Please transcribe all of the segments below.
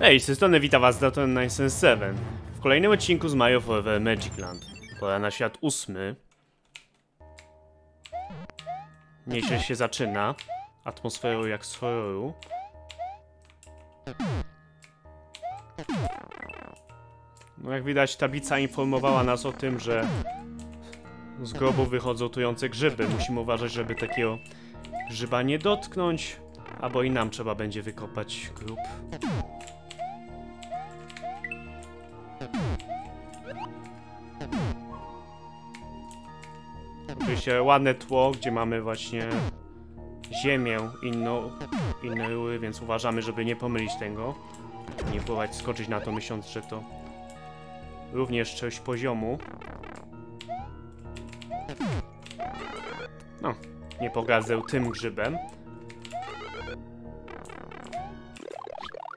Hej, z tej strony witam was, Dalton 977. W kolejnym odcinku z Mario Forever Magic Land. Pora na świat 8. Nieźle się zaczyna. Atmosferą jak z horroru. No jak widać, tablica informowała nas o tym, że z grobu wychodzą trujące grzyby. Musimy uważać, żeby takiego grzyba nie dotknąć, albo i nam trzeba będzie wykopać grób. Oczywiście ładne tło, gdzie mamy właśnie ziemię, inne rury, więc uważamy, żeby nie pomylić tego. Nie próbować skoczyć na to, myśląc, że to również część poziomu. No, nie pogadzę tym grzybem.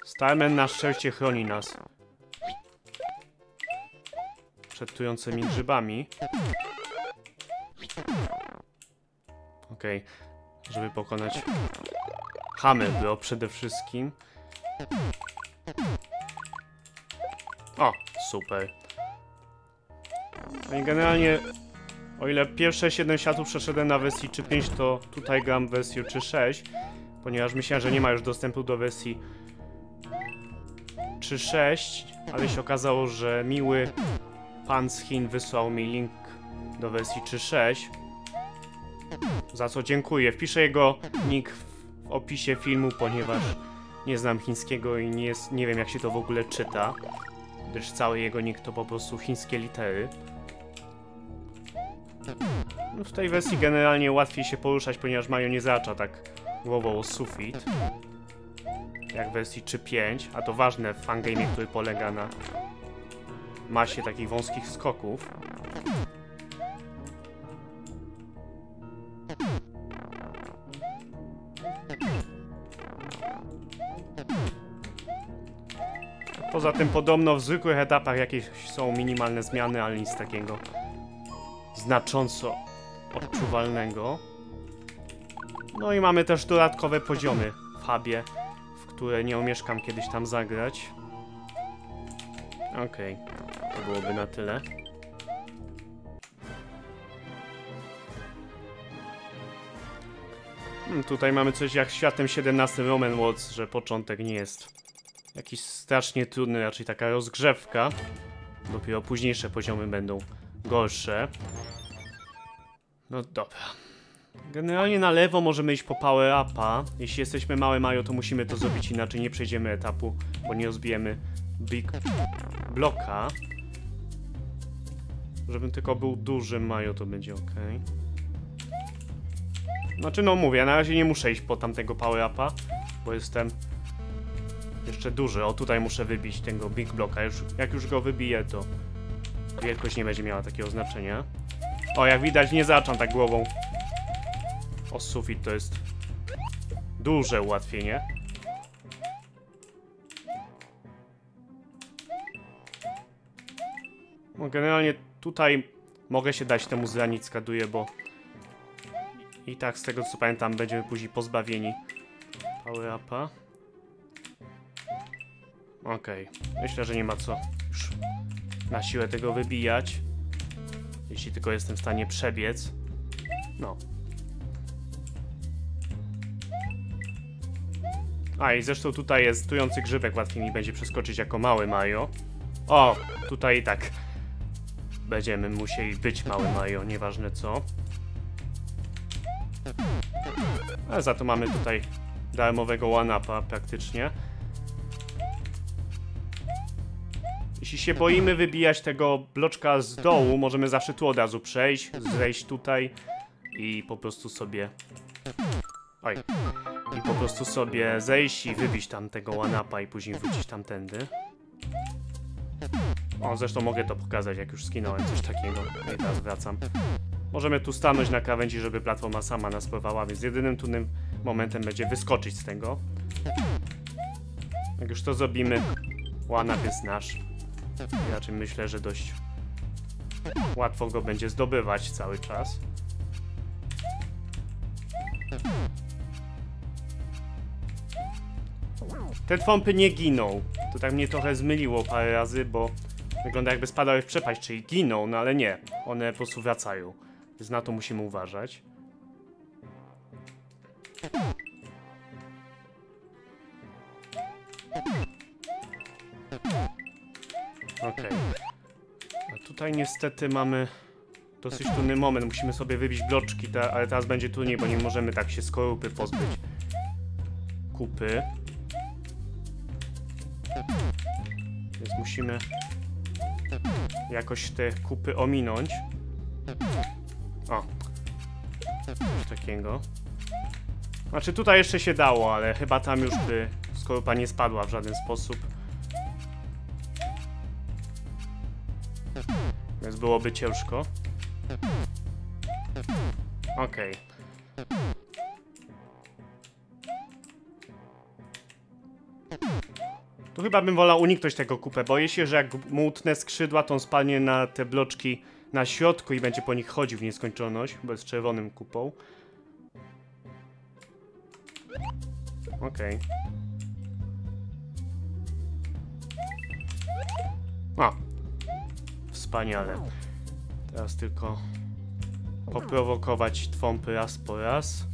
Starman na szczęście chroni nas przed trującymi grzybami. Okej, żeby pokonać Hammer przede wszystkim. O, super. No i generalnie, o ile pierwsze 7 światów przeszedłem na wersji 3.5, to tutaj gram w wersji 3.6, ponieważ myślałem, że nie ma już dostępu do wersji 3.6, ale się okazało, że miły pan z Chin wysłał mi link do wersji 3.6, za co dziękuję. Wpiszę jego nick w opisie filmu, ponieważ nie znam chińskiego i nie wiem, jak się to w ogóle czyta, gdyż cały jego nick to po prostu chińskie litery. No w tej wersji generalnie łatwiej się poruszać, ponieważ Mario nie zahacza tak głową o sufit jak w wersji 3.5, a to ważne w fangame'ie, który polega na masie takich wąskich skoków. Poza tym podobno w zwykłych etapach jakieś są minimalne zmiany, ale nic takiego znacząco odczuwalnego. No i mamy też dodatkowe poziomy w hubie, w które nie omieszkam kiedyś tam zagrać. Okej, to byłoby na tyle. Tutaj mamy coś jak światem 17 Roman Worlds, że początek nie jest jakiś strasznie trudny, raczej taka rozgrzewka. Dopiero późniejsze poziomy będą gorsze. No dobra. Generalnie na lewo możemy iść po power upa. Jeśli jesteśmy małe Mario, to musimy to zrobić, inaczej nie przejdziemy etapu, bo nie rozbijemy Big Blocka. Żebym tylko był dużym Mario, to będzie ok. Znaczy no mówię, na razie nie muszę iść po tamtego power upa, bo jestem jeszcze duży. O, tutaj muszę wybić tego Big Blocka. Jak już go wybiję, to wielkość nie będzie miała takiego znaczenia. O, jak widać, nie zahaczam tak głową o sufit, to jest duże ułatwienie. No, generalnie tutaj mogę się dać temu zranić, zgaduję, bo i tak z tego co pamiętam będziemy później pozbawieni power upa. Okej, myślę, że nie ma co już na siłę tego wybijać, jeśli tylko jestem w stanie przebiec. No. A i zresztą tutaj jest trujący grzybek, łatwiej mi będzie przeskoczyć jako mały Mario. O, tutaj i tak będziemy musieli być mały Mario, nieważne co. Ale za to mamy tutaj darmowego one-upa praktycznie. Jeśli się boimy wybijać tego bloczka z dołu, możemy zawsze tu od razu przejść, zejść tutaj i po prostu sobie... Oj. I po prostu sobie zejść i wybić tam tego one-upa i później wrócić tamtędy. O, zresztą mogę to pokazać, jak już skinąłem coś takiego. I teraz wracam. Możemy tu stanąć na krawędzi, żeby platforma sama nas pływała, więc jedynym trudnym momentem będzie wyskoczyć z tego. Jak już to zrobimy, one-up jest nasz. I raczej myślę, że dość łatwo go będzie zdobywać cały czas. Te twąpy nie giną. To tak mnie trochę zmyliło parę razy, bo wygląda jakby spadały w przepaść, czyli giną, no ale nie. One po prostu wracają. Więc na to musimy uważać. Okej. A tutaj niestety mamy dosyć trudny moment. Musimy sobie wybić bloczki, ale teraz będzie trudniej, bo nie możemy tak się skorupy pozbyć. Kupy. Więc musimy jakoś te kupy ominąć. O. Coś takiego. Znaczy tutaj jeszcze się dało, ale chyba tam już by skorupa nie spadła w żaden sposób. Więc byłoby ciężko. Okej. Tu chyba bym wolał uniknąć tego kupę. Boję się, że jak mu utnę skrzydła, to on spadnie na te bloczki na środku i będzie po nich chodził w nieskończoność, bo jest czerwonym kupą. Okej. O! Wspaniale. Teraz tylko poprowokować twąpy raz po raz.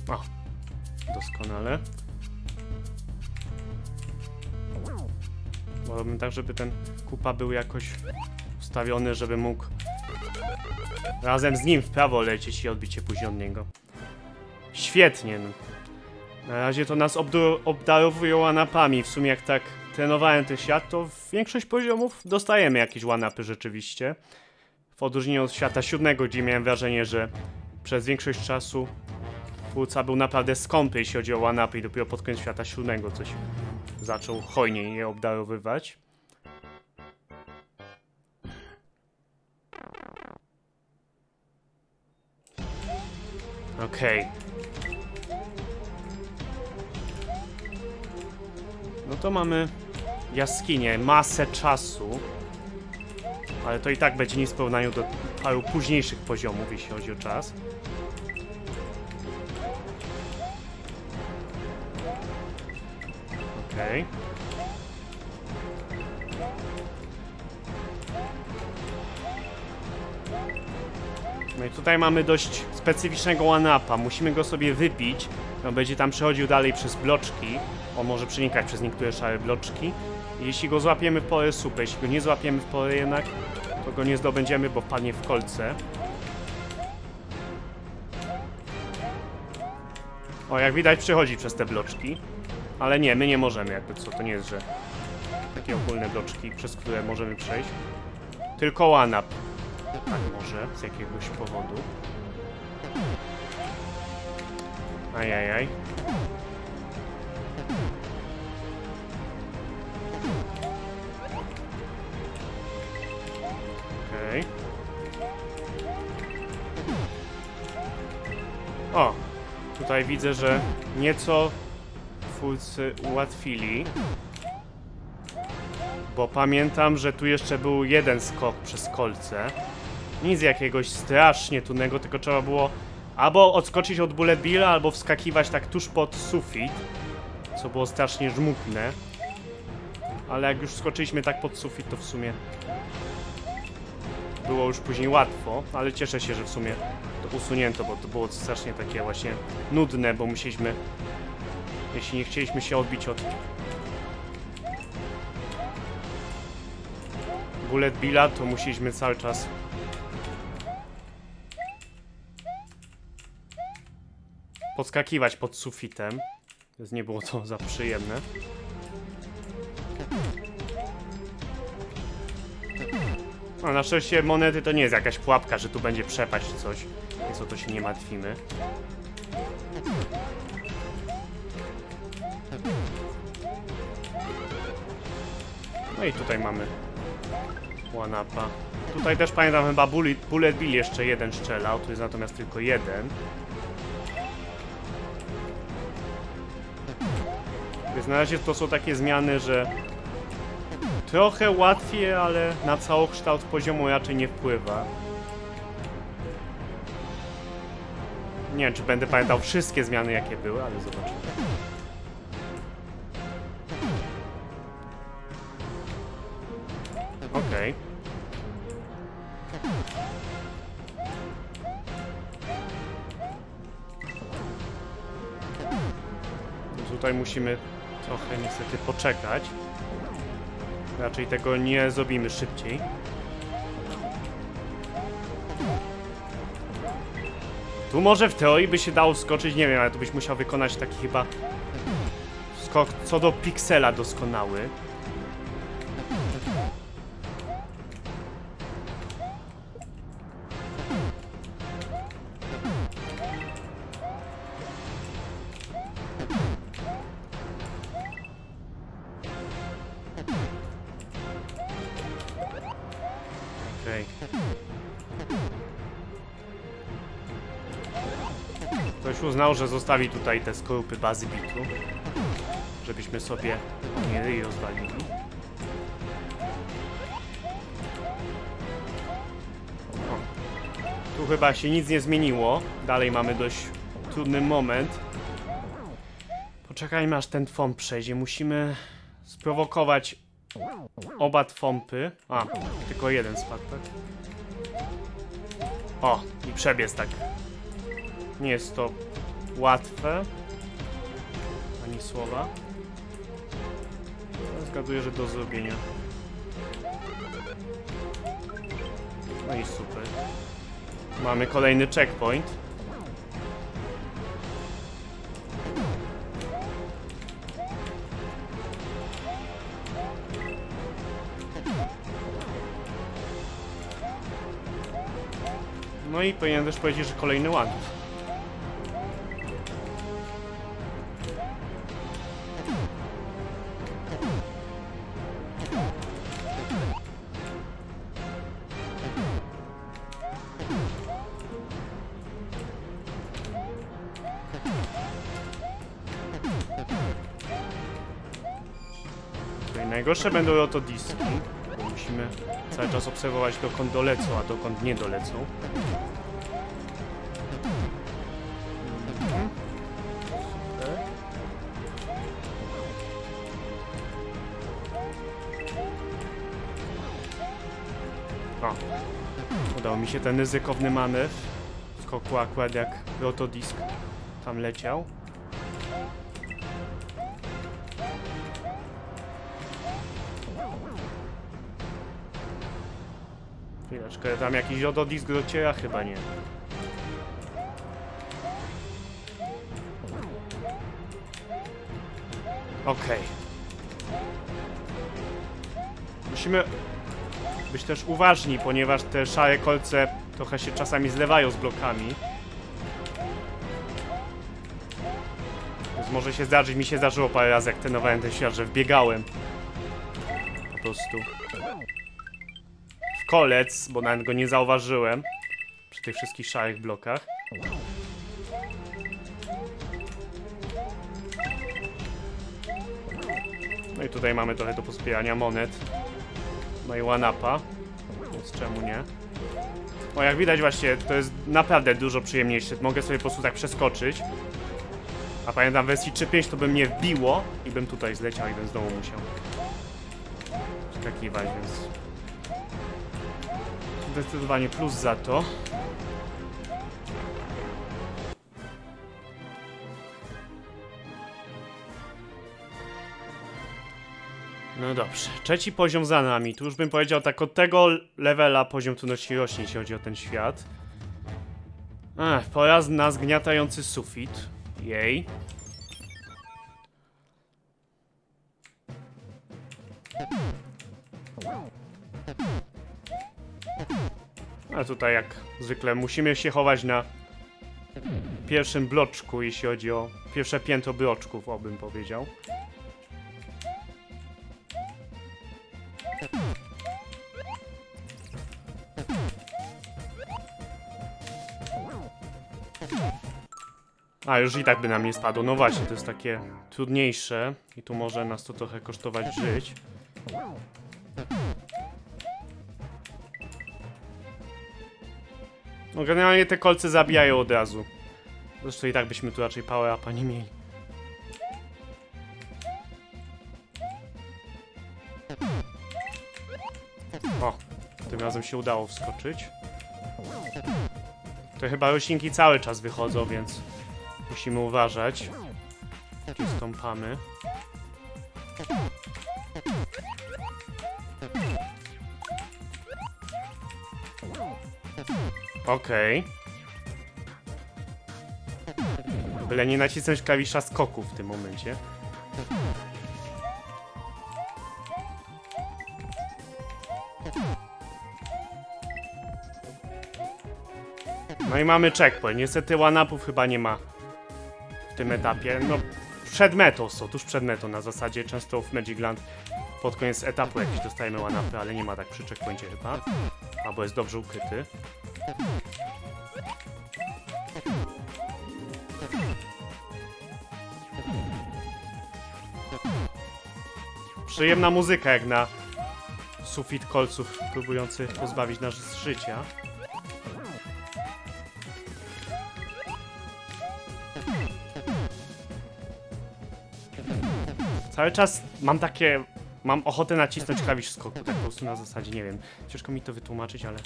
O! Doskonale. Wolałbym tak, żeby ten kupa był jakoś ustawiony, żeby mógł razem z nim w prawo lecieć i odbić się później od niego. Świetnie. No. Na razie to nas obdarowują one-upami. W sumie jak tak trenowałem ten świat, to w większość poziomów dostajemy jakieś one-upy rzeczywiście. W odróżnieniu od świata 7, gdzie miałem wrażenie, że przez większość czasu twórca był naprawdę skąpy, jeśli chodzi o one-upy, i dopiero pod koniec świata 7 coś zaczął hojniej je obdarowywać. Okej. No to mamy jaskinię, masę czasu. Ale to i tak będzie nic w porównaniu do paru późniejszych poziomów, jeśli chodzi o czas. Okej. No i tutaj mamy dość specyficznego one-upa. Musimy go sobie wybić. On będzie tam przechodził dalej przez bloczki. On może przenikać przez niektóre szare bloczki. I jeśli go złapiemy w porę super, jeśli go nie złapiemy w porę jednak, to go nie zdobędziemy, bo wpadnie w kolce. O, jak widać przechodzi przez te bloczki. Ale nie, my nie możemy, jakby co, to nie jest, że takie ogólne bloczki, przez które możemy przejść. Tylko one-up. Tak może, z jakiegoś powodu. Ajajaj. Okej. O! Tutaj widzę, że nieco twórcy ułatwili. Bo pamiętam, że tu jeszcze był jeden skok przez kolce. Nic jakiegoś strasznie trudnego, tylko trzeba było albo odskoczyć od bullet billa, albo wskakiwać tak tuż pod sufit. Co było strasznie żmudne. Ale jak już skoczyliśmy tak pod sufit, to w sumie było już później łatwo. Ale cieszę się, że w sumie to usunięto, bo to było strasznie takie właśnie nudne, bo musieliśmy... Jeśli nie chcieliśmy się odbić od bullet billa, to musieliśmy cały czas podskakiwać pod sufitem, więc nie było to za przyjemne. A na szczęście monety to nie jest jakaś pułapka, że tu będzie przepaść czy coś, więc o to się nie martwimy. No i tutaj mamy one-upa. Tutaj też pamiętam chyba bullet bill jeszcze jeden strzelał, tu jest natomiast tylko jeden. Więc na razie to są takie zmiany, że trochę łatwiej, ale na całokształt poziomu raczej nie wpływa. Nie wiem, czy będę pamiętał wszystkie zmiany, jakie były, ale zobaczymy. Okej. Tutaj musimy trochę niestety poczekać. Raczej tego nie zrobimy szybciej. Tu może w teorii by się dało wskoczyć, nie wiem, ale tu byś musiał wykonać taki chyba skok co do piksela doskonały. Okej. Ktoś uznał, że zostawi tutaj te skorupy bazy bitu, żebyśmy sobie nie ryj rozwalili. O. Tu chyba się nic nie zmieniło. Dalej mamy dość trudny moment. Poczekajmy, aż ten twomp przejdzie. Musimy sprowokować oba twompy. A, tylko jeden spadł, tak? O, i przebiec tak. Nie jest to łatwe. Ani słowa. Zgaduję, że do zrobienia. No i super. Mamy kolejny checkpoint. No i powinienem też powiedzieć, że kolejny ład. Najgorsze będą rotodiski, bo musimy cały czas obserwować, dokąd dolecą, a dokąd nie dolecą. O, udało mi się ten ryzykowny manewr. Skoku akurat jak rotodisk tam leciał. Chwileczkę, tam jakiś rotodisk dociera? Chyba nie. Okej. Musimy być też uważni, ponieważ te szare kolce trochę się czasami zlewają z blokami. Więc może się zdarzyć, mi się zdarzyło parę razy, jak trenowałem ten świat, że wbiegałem po prostu w kolec, bo nawet go nie zauważyłem przy tych wszystkich szarych blokach. No i tutaj mamy trochę do pozbierania monet. No i one-upa, więc czemu nie? O, jak widać właśnie, to jest naprawdę dużo przyjemniejsze. Mogę sobie po prostu tak przeskoczyć. A pamiętam w wersji 3.5 to by mnie wbiło i bym tutaj zleciał i bym znowu musiał skakiwać, więc zdecydowanie plus za to. No dobrze, trzeci poziom za nami. Tu już bym powiedział tak, od tego levela poziom trudności rośnie, jeśli chodzi o ten świat. Pora na zgniatający sufit. Jej. A tutaj jak zwykle musimy się chować na pierwszym bloczku, jeśli chodzi o pierwsze piętro bloczków, bym powiedział. A, już i tak by nam nie spadło. No właśnie, to jest takie trudniejsze i tu może nas to trochę kosztować żyć. No generalnie te kolce zabijają od razu. Zresztą i tak byśmy tu raczej power upa nie mieli. O, tym razem się udało wskoczyć. To chyba roślinki cały czas wychodzą, więc musimy uważać. Gdzie stąpamy. Okej. Byle nie nacisnąć klawisza skoku w tym momencie. No i mamy checkpoint. Niestety one-upów chyba nie ma w tym etapie. No, przed metą są, tuż przed metą na zasadzie. Często w Magic Land pod koniec etapu jakieś dostajemy one-upy, ale nie ma tak przy checkpoincie chyba. Albo jest dobrze ukryty. Przyjemna muzyka jak na sufit kolców próbujący pozbawić nas z życia. Cały czas mam ochotę nacisnąć klawisz skoku, tak po prostu na zasadzie, nie wiem. Ciężko mi to wytłumaczyć, ale...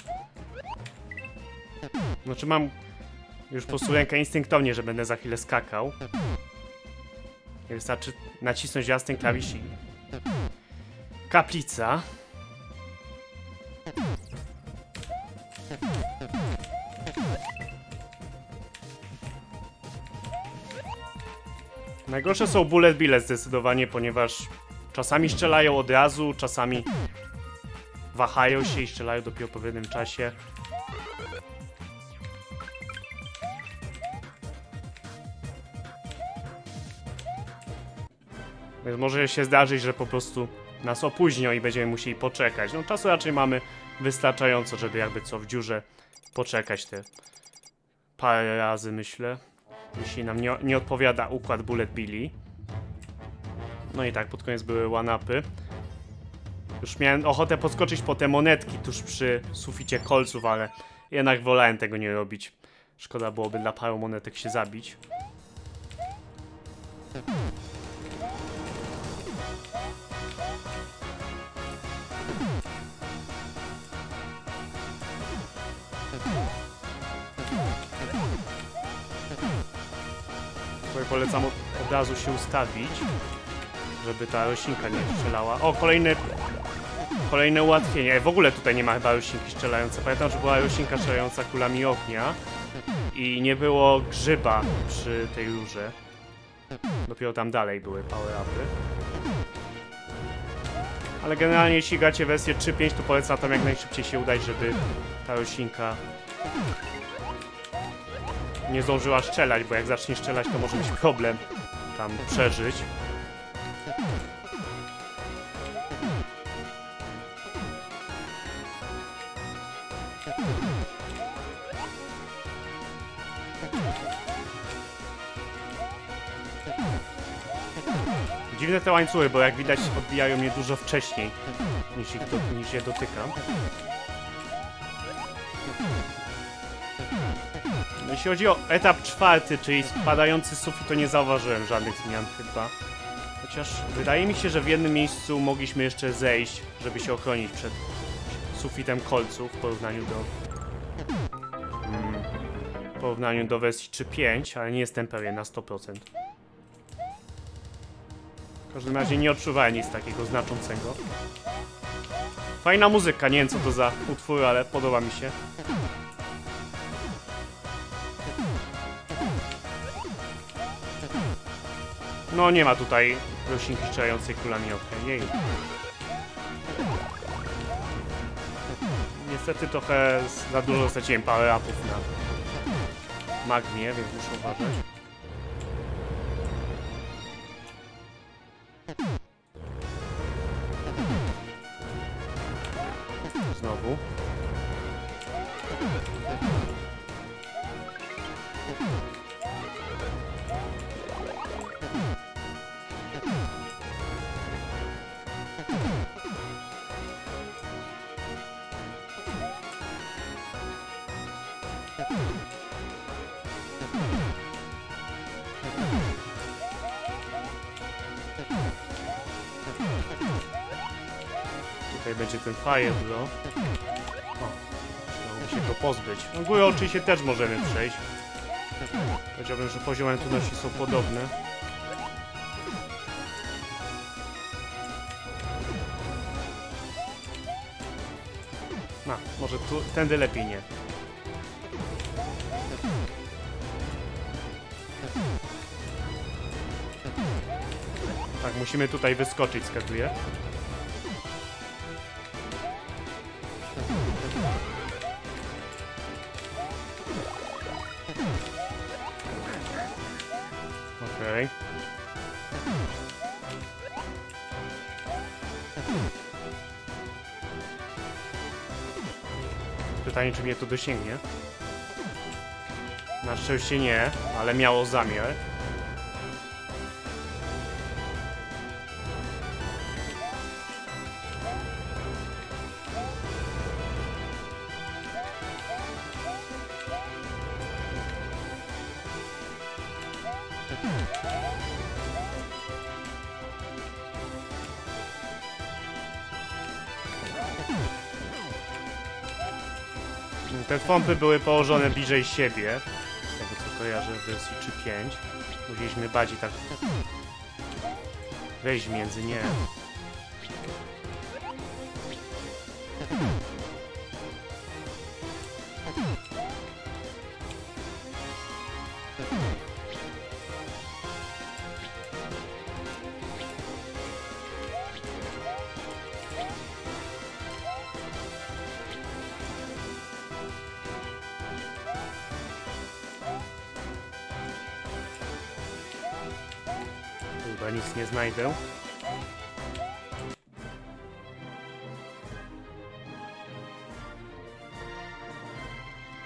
Znaczy mam już po prostu rękę instynktownie, że będę za chwilę skakał. Nie wystarczy nacisnąć raz ten klawisz i... Kaplica. Najgorsze są bullet bille zdecydowanie, ponieważ czasami strzelają od razu, czasami wahają się i strzelają dopiero po pewnym czasie. Więc może się zdarzyć, że po prostu nas opóźnią i będziemy musieli poczekać. No czasu raczej mamy wystarczająco, żeby jakby co w dziurze poczekać te parę razy, myślę. Jeśli nam nie odpowiada układ bullet billi. No i tak, pod koniec były one-upy. Już miałem ochotę podskoczyć po te monetki tuż przy suficie kolców, ale jednak wolałem tego nie robić. Szkoda byłoby dla paru monetek się zabić. Tutaj polecam od razu się ustawić, żeby ta roślinka nie strzelała. O, kolejne ułatwienie. W ogóle tutaj nie ma chyba roślinki strzelającej. Pamiętam, że była roślinka strzelająca kulami ognia i nie było grzyba przy tej rurze. Dopiero tam dalej były power-upy. Ale generalnie jeśli gracie wersję 3.5, to polecam tam jak najszybciej się udać, żeby ta roślinka nie zdążyła strzelać, bo jak zacznie strzelać, to może być problem tam przeżyć. Dziwne te łańcuchy, bo jak widać odbijają mnie dużo wcześniej niż je dotykam. Jeśli chodzi o etap 4, czyli spadający sufit, to nie zauważyłem żadnych zmian chyba. Chociaż wydaje mi się, że w jednym miejscu mogliśmy jeszcze zejść, żeby się ochronić przed sufitem kolców w porównaniu do wersji 3.5, ale nie jestem pewien na 100%. W każdym razie nie odczuwałem nic takiego znaczącego. Fajna muzyka, nie wiem co to za utwór, ale podoba mi się. No nie ma tutaj roślinki strzelającej kulami ognia. Jej. Niestety trochę za dużo straciłem power-upów na magmie, więc muszę uważać. Znowu. Tutaj będzie ten Fire Blow. O, trzeba się go pozbyć. No górę oczywiście też możemy przejść. Powiedziałbym, że poziomy trudności są podobne. Może tu, tędy lepiej nie. Tak, musimy tutaj wyskoczyć, skakuje. Okej. Pytanie, czy mnie to dosięgnie. Na szczęście nie, ale miało zamiar. Te fompy były położone bliżej siebie, z tego co kojarzę w wersji 3.5. Musieliśmy bardziej tak wejść między nie. Chyba nic nie znajdę.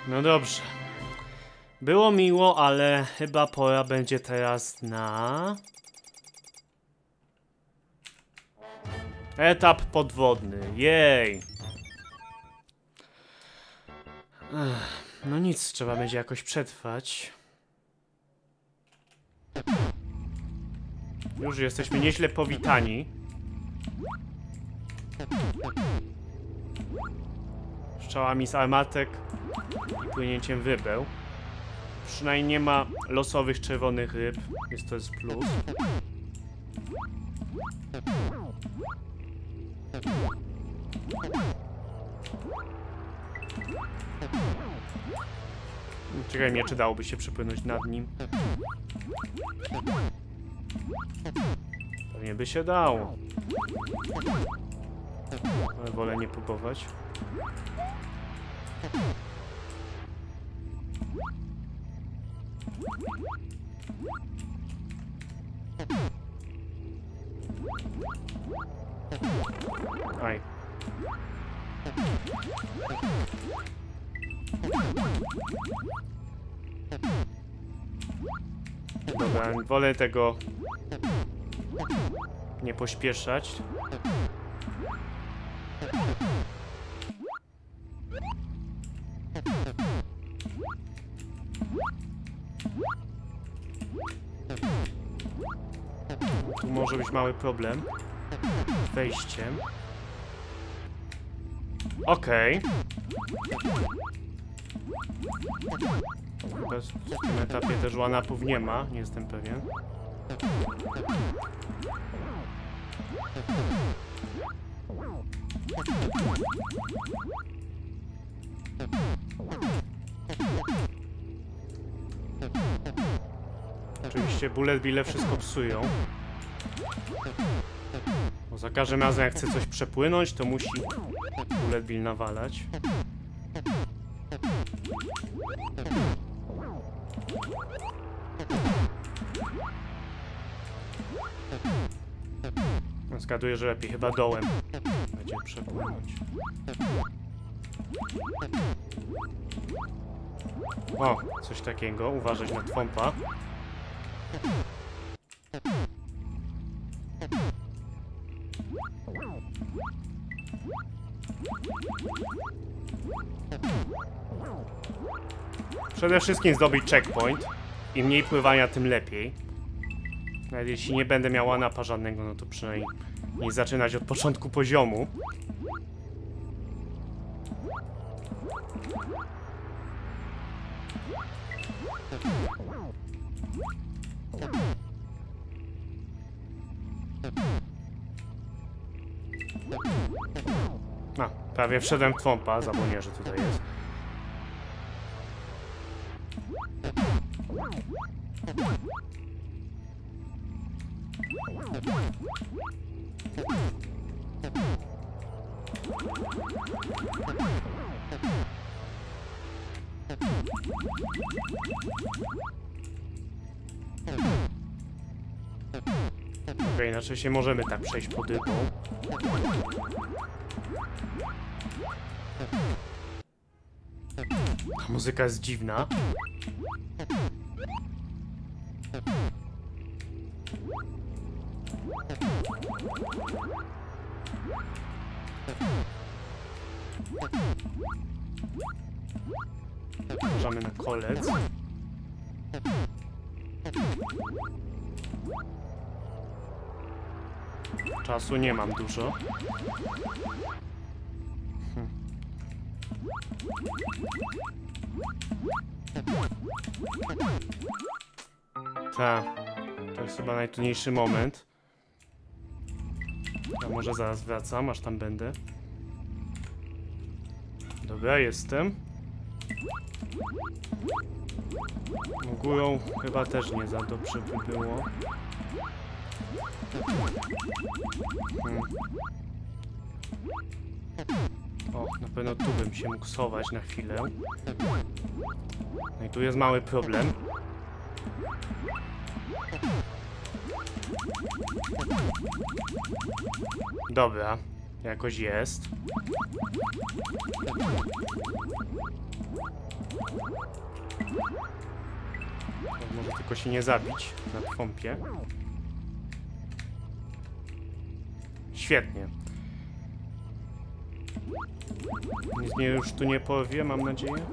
No dobrze. Było miło, ale chyba pora będzie teraz na... etap podwodny. Jej! No nic, trzeba będzie jakoś przetrwać. Już jesteśmy nieźle powitani. Strzałami z armatek i płynięciem wybeł. Przynajmniej nie ma losowych czerwonych ryb, więc to jest plus. Czekaj mnie, czy dałoby się przepłynąć nad nim. Pewnie by się dało. Ale wolę nie próbować. Aj. Dobra, wolę tego nie pośpieszać. Tu może być mały problem z wejściem. Okej. W tym etapie też one-upów nie ma, nie jestem pewien. Oczywiście bullet bille wszystko psują. Bo za każdym razem jak chce coś przepłynąć, to musi bullet bill nawalać. Zgaduję, że lepiej chyba dołem będzie przepłynąć. O, coś takiego. Uważać na twompa. Przede wszystkim zdobyć checkpoint. Im mniej pływania, tym lepiej. Nawet jeśli nie będę miał one-upa żadnego, no to przynajmniej nie zaczynać od początku poziomu. A, prawie wszedłem w trąba, zapomniałem, że tutaj jest. Okej, inaczej się możemy tak przejść po dyku. Ta muzyka jest dziwna. Możemy na kolec. Czasu nie mam dużo. Tak, to jest chyba najtrudniejszy moment. Ja może zaraz wracam, aż tam będę. Dobra, jestem. Górą chyba też nie za dobrze by było. O, na pewno tu bym się mógł schować na chwilę. No i tu jest mały problem. Dobra, jakoś jest. Może tylko się nie zabić na pompie. Świetnie. Nic mnie już tu nie powie, mam nadzieję.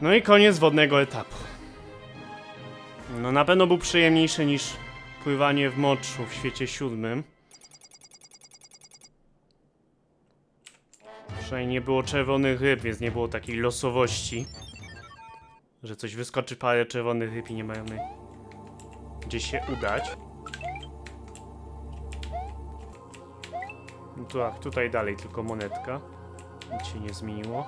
No i koniec wodnego etapu. No na pewno był przyjemniejszy niż pływanie w moczu w świecie 7. Przynajmniej nie było czerwonych ryb, więc nie było takiej losowości, że coś wyskoczy parę czerwonych ryb i nie mamy gdzie się udać. No to, tutaj dalej tylko monetka. Nic się nie zmieniło.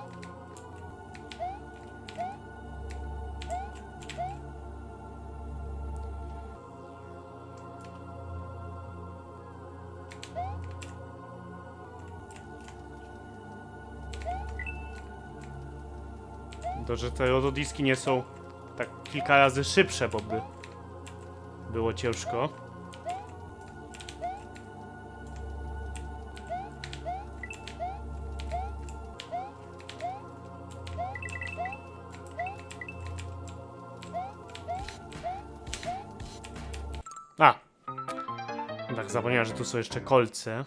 To, że te rododiski nie są tak kilka razy szybsze, bo by było ciężko. A! Tak, zapomniałem, że tu są jeszcze kolce.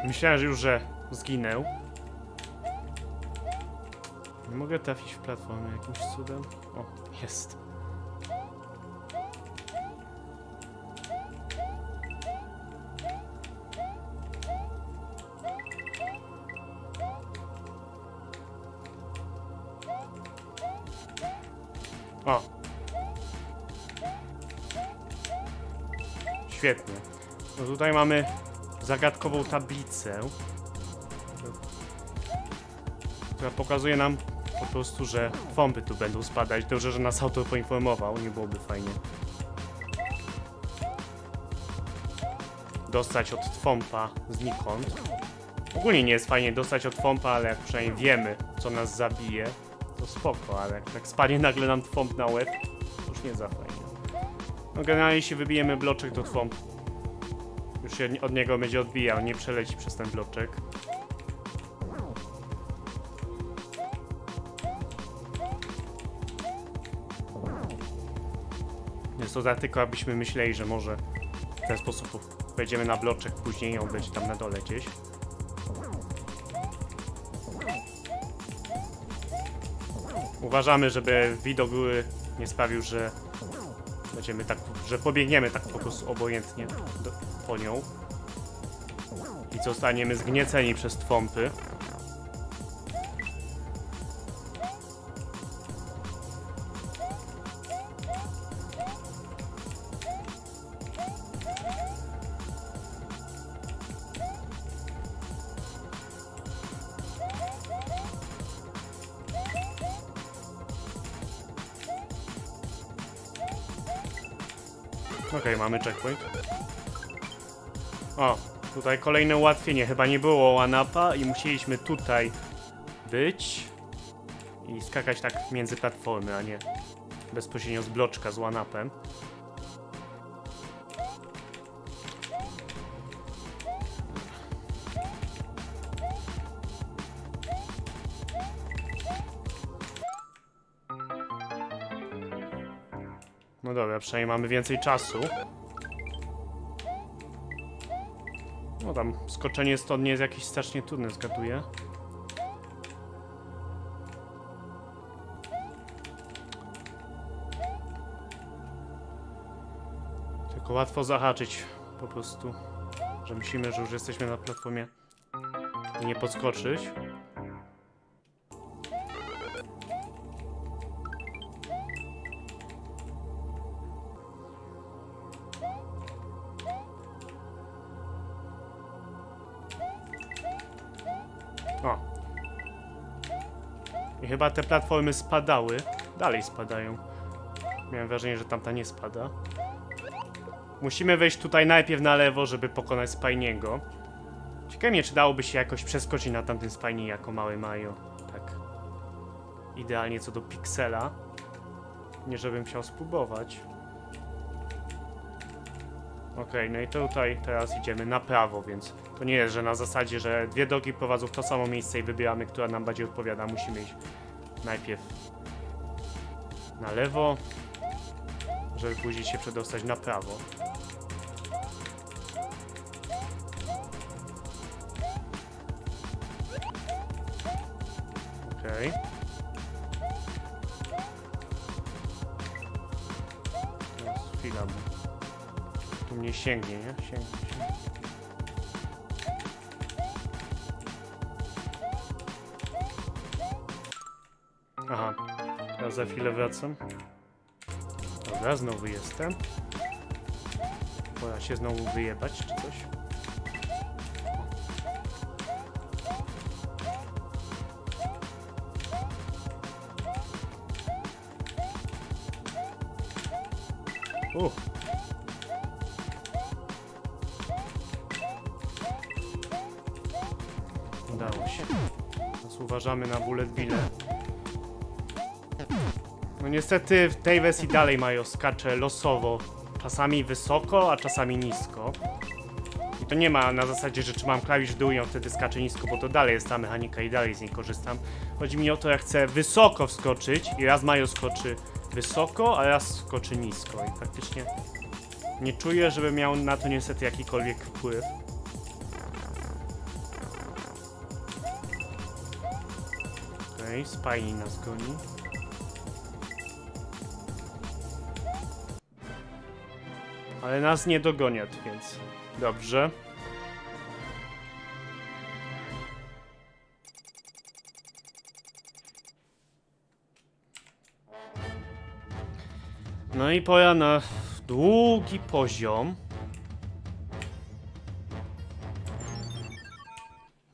Myślałem, że już zginę. Nie mogę trafić w platformę jakimś cudem. O, jest. O. Świetnie. No tutaj mamy zagadkową tablicę, która pokazuje nam po prostu, że trąby tu będą spadać. Dobrze, że nas autor poinformował, nie byłoby fajnie dostać od trąba znikąd. Ogólnie nie jest fajnie dostać od trąba, ale jak przynajmniej wiemy, co nas zabije, to spoko, ale jak tak spadnie nagle nam twomp na łeb, to już nie za fajnie. No generalnie jeśli wybijemy bloczek, to twomp już się od niego będzie odbijał, nie przeleci przez ten bloczek. Jest to tak tylko, abyśmy myśleli, że może w ten sposób wejdziemy na bloczek później i on będzie tam na dole gdzieś. Uważamy, żeby widok góry nie sprawił, że będziemy tak, że pobiegniemy tak po prostu obojętnie po nią i zostaniemy zgnieceni przez twompy. Okej, mamy checkpoint. O, tutaj kolejne ułatwienie. Chyba nie było one-upa i musieliśmy tutaj być i skakać tak między platformy, a nie bezpośrednio z bloczka z one-upem. No dobra, przynajmniej mamy więcej czasu. No tam skoczenie stąd nie jest jakieś strasznie trudne, zgaduję. Tylko łatwo zahaczyć po prostu. Że myślimy, że już jesteśmy na platformie i nie podskoczyć. O. I chyba te platformy spadały. Dalej spadają. Miałem wrażenie, że tamta nie spada. Musimy wejść tutaj najpierw na lewo, żeby pokonać Spiniego. Ciekawe mnie, czy dałoby się jakoś przeskoczyć na tamtym Spiny jako mały Mario. Tak. Idealnie co do piksela. Nie żebym chciał spróbować. Okej, no i tutaj teraz idziemy na prawo, więc to nie jest, że na zasadzie, że dwie drogi prowadzą w to samo miejsce i wybieramy, która nam bardziej odpowiada. Musimy iść najpierw na lewo, żeby później się przedostać na prawo. Okej. Teraz chwila, bo tu mnie sięgnie, nie? Sięgnie. Aha, teraz za chwilę wracam. Dobra, znowu jestem. Pora się znowu wyjebać, czy coś? Udało się. Teraz uważamy na bullet bille. No niestety w tej wersji dalej Mario skacze losowo. Czasami wysoko, a czasami nisko. I to nie ma na zasadzie, że trzymam klawisz w dół i on wtedy skacze nisko, bo to dalej jest ta mechanika i dalej z niej korzystam. Chodzi mi o to, jak chcę wysoko wskoczyć i raz Mario skoczy wysoko, a raz skoczy nisko. I faktycznie nie czuję, żeby miał na to niestety jakikolwiek wpływ. Okej, Spiny nas goni. Ale nas nie dogonią, więc dobrze. No i pora na długi poziom.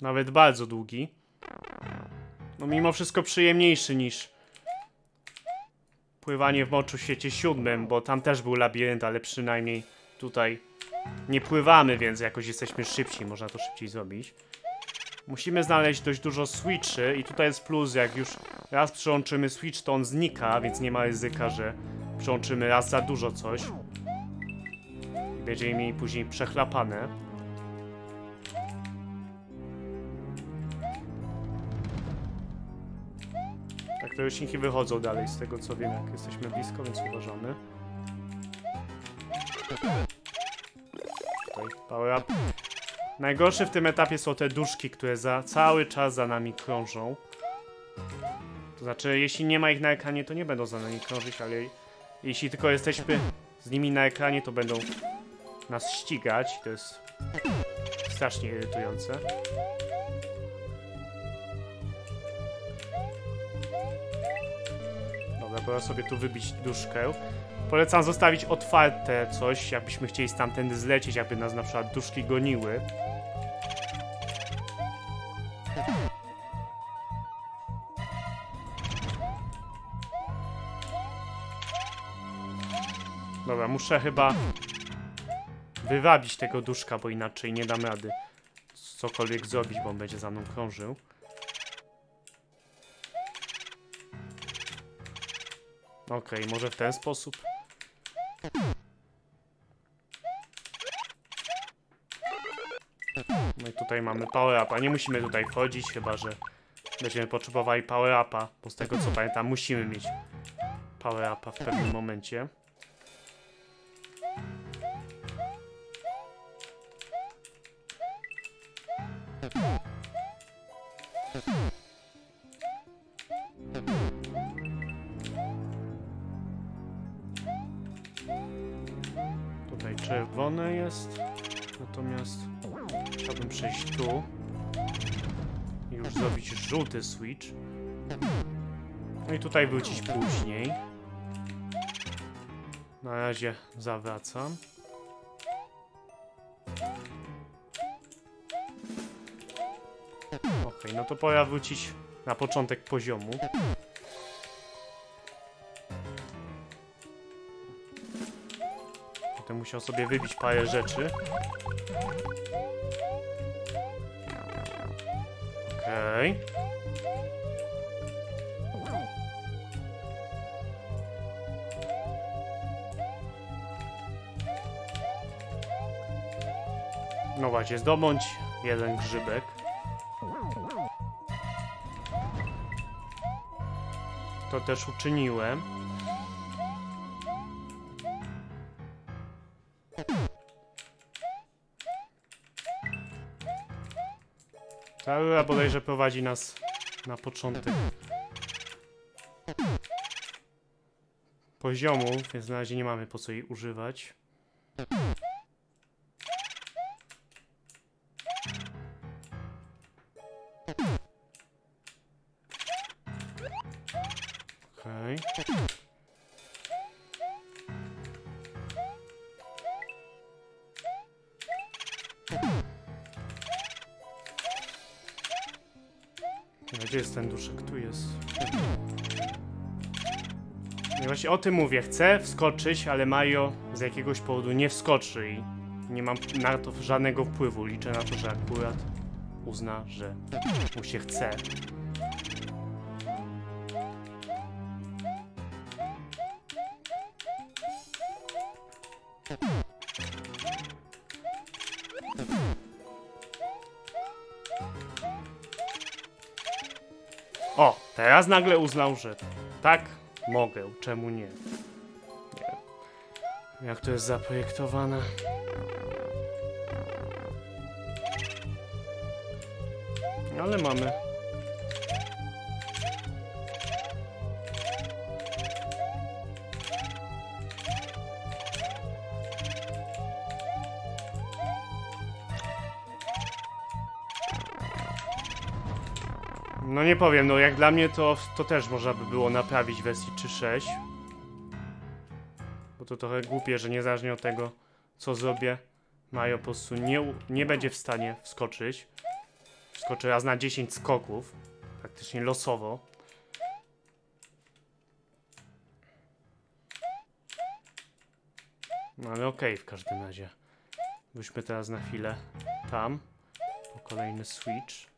Nawet bardzo długi. No mimo wszystko przyjemniejszy niż pływanie w moczu w świecie 7, bo tam też był labirynt, ale przynajmniej tutaj nie pływamy, więc jakoś jesteśmy szybsi, można to szybciej zrobić. Musimy znaleźć dość dużo switchy i tutaj jest plus, jak już raz przyłączymy switch, to on znika, więc nie ma ryzyka, że przyłączymy raz za dużo coś. I będziemy mieli później przechlapane. Tak, te roślinki wychodzą dalej z tego co wiem, jak jesteśmy blisko, więc uważamy. Tutaj power up. Najgorsze w tym etapie są te duszki, które cały czas za nami krążą. To znaczy, jeśli nie ma ich na ekranie, to nie będą za nami krążyć, ale jeśli tylko jesteśmy z nimi na ekranie, to będą nas ścigać. To jest strasznie irytujące. Dobra, pora sobie tu wybić duszkę. Polecam zostawić otwarte coś, jakbyśmy chcieli stamtędy zlecieć, jakby nas na przykład duszki goniły. Dobra, muszę chyba wywabić tego duszka, bo inaczej nie dam rady cokolwiek zrobić, bo on będzie za mną krążył. Okej, może w ten sposób. No i tutaj mamy power upa. Nie musimy tutaj wchodzić, chyba że będziemy potrzebowali power upa, bo z tego co pamiętam musimy mieć power upa w pewnym momencie. Tutaj czerwone jest, natomiast chciałbym przejść tu i już zrobić żółty switch. No i tutaj wrócić później. Na razie zawracam. Okej, no to pora wrócić na początek poziomu. Potem musiał sobie wybić parę rzeczy. Okej. No właśnie, zdobądź jeden grzybek. To też uczyniłem. Ta rura bodajże prowadzi nas na początek poziomu, więc na razie nie mamy po co jej używać. Okej. Gdzie jest ten duszek? Tu jest. No właśnie o tym mówię. Chcę wskoczyć, ale Mario z jakiegoś powodu nie wskoczy i nie mam na to żadnego wpływu. Liczę na to, że akurat uzna, że mu się chce. O, teraz nagle uznał, że tak, mogę, czemu nie? Nie wiem, jak to jest zaprojektowane. Ale mamy. No nie powiem, no jak dla mnie to też można by było naprawić w wersji 3.6. Bo to trochę głupie, że niezależnie od tego, co zrobię, Mario po prostu nie będzie w stanie wskoczyć. Wskoczy raz na 10 skoków, praktycznie losowo. No ale okej, w każdym razie. Wróćmy teraz na chwilę tam, po kolejny switch.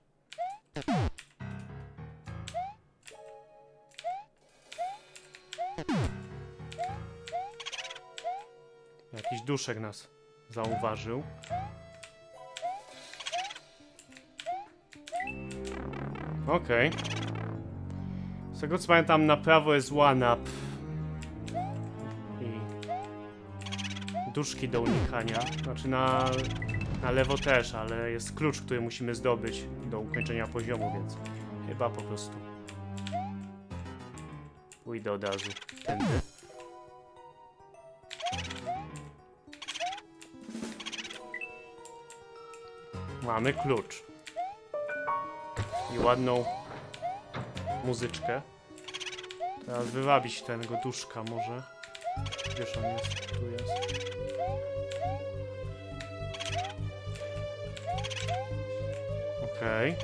Jakiś duszek nas zauważył. Okej. Z tego co pamiętam, na prawo jest one-up. I duszki do unikania. Znaczy na lewo też, ale jest klucz, który musimy zdobyć do ukończenia poziomu, więc chyba po prostu pójdę od razu tędy. Mamy klucz. I ładną muzyczkę. Teraz wywabić tego duszka może. Gdzież on jest? Tu jest. Okej.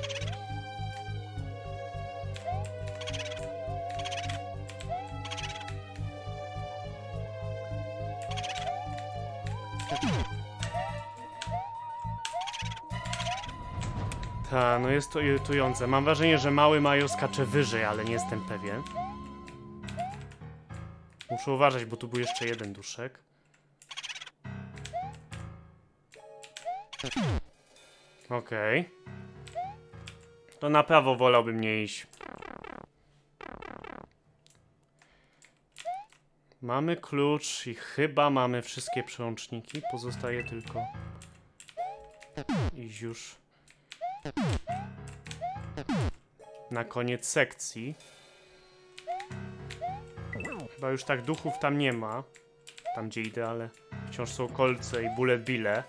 Ta, no jest to irytujące. Mam wrażenie, że mały Mario skacze wyżej, ale nie jestem pewien. Muszę uważać, bo tu był jeszcze jeden duszek. Okej. To na prawo wolałbym nie iść. Mamy klucz i chyba mamy wszystkie przełączniki. Pozostaje tylko iść już na koniec sekcji. Chyba już tak duchów tam nie ma. Tam gdzie idę, ale wciąż są kolce i bullet bille.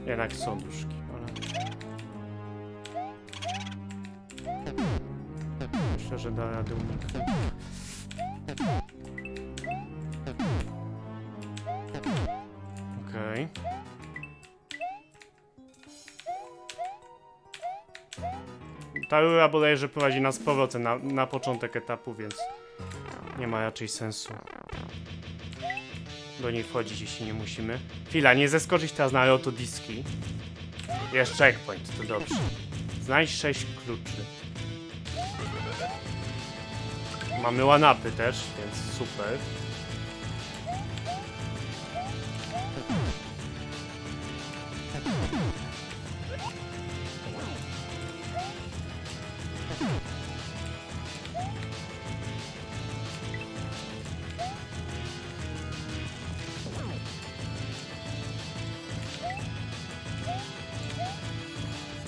Jednak są duszki, ale... Myślę, że da radę uniknąć. Okej. Ta rura bodajże prowadzi nas z powrotem na początek etapu, więc nie ma raczej sensu do niej wchodzić, jeśli nie musimy. Chwila, nie zeskoczyć teraz na rotodiski. Jest checkpoint, to dobrze. Znajdź 6 kluczy. Mamy one-upy też, więc super.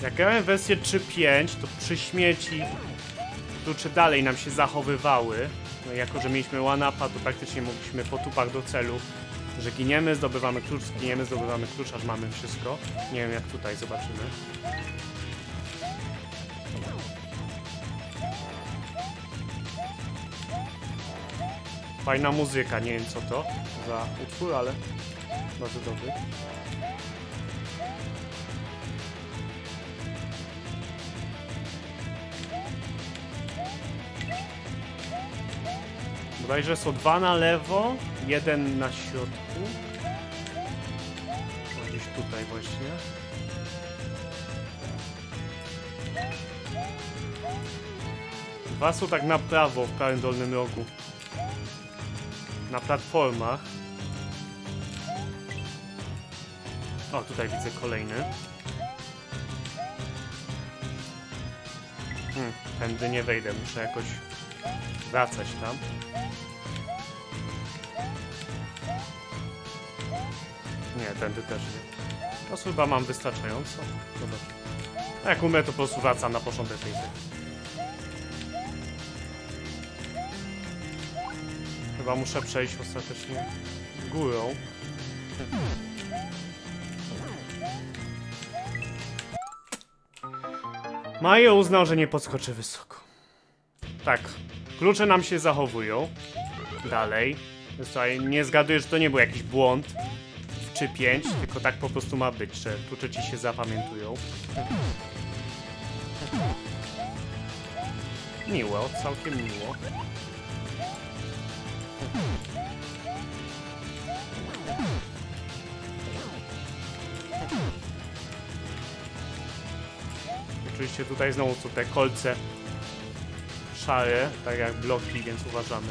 Jak grałem wersję 3.5, to przy śmierci klucze dalej nam się zachowywały. No jako, że mieliśmy one-upa, to praktycznie mogliśmy po tupach do celu, że giniemy, zdobywamy klucz, aż mamy wszystko. Nie wiem jak tutaj, zobaczymy. Fajna muzyka, nie wiem co to za utwór, ale bardzo dobry. Bodajże są 2 na lewo, 1 na środku. O, gdzieś tutaj właśnie. Dwa są tak na prawo, w prawym dolnym rogu. Na platformach. O, tutaj widzę kolejny. Tędy nie wejdę, muszę jakoś wracać tam. Nie, tędy też nie. To chyba mam wystarczająco. Zobacz. A jak umrę, to po prostu wracam na początek tej sekcji. Chyba muszę przejść ostatecznie górą. Mario uznał, że nie podskoczy wysoko. Tak, klucze nam się zachowują. Dalej. Słuchaj, nie zgaduję, że to nie był jakiś błąd w 3.5, tylko tak po prostu ma być, że klucze ci się zapamiętują. Miło, całkiem miło. Oczywiście tutaj znowu są te kolce szare, tak jak bloki, więc uważamy.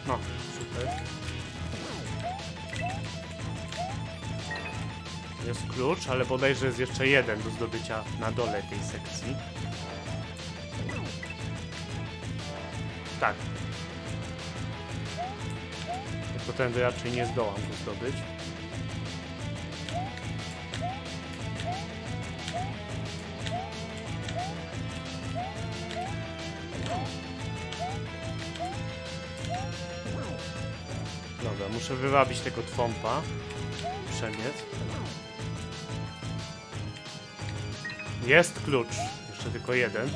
No, super. Jest klucz, ale bodajże jest jeszcze jeden do zdobycia na dole tej sekcji. Tak. Tylko tędy raczej nie zdołam go zdobyć. Dobra, muszę wywabić tego twompa. Przebiec. Jest klucz. Jeszcze tylko jeden.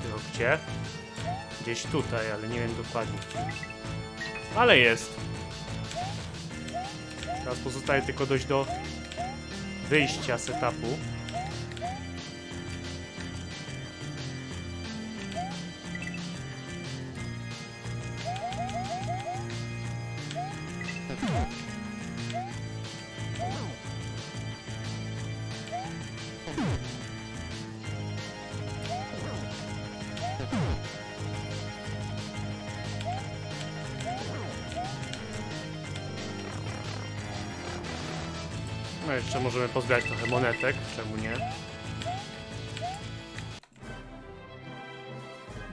Tylko gdzie? Gdzieś tutaj, ale nie wiem dokładnie. Ale jest. Teraz pozostaje tylko dojść do wyjścia setupu. No jeszcze możemy pozbierać trochę monetek, czemu nie?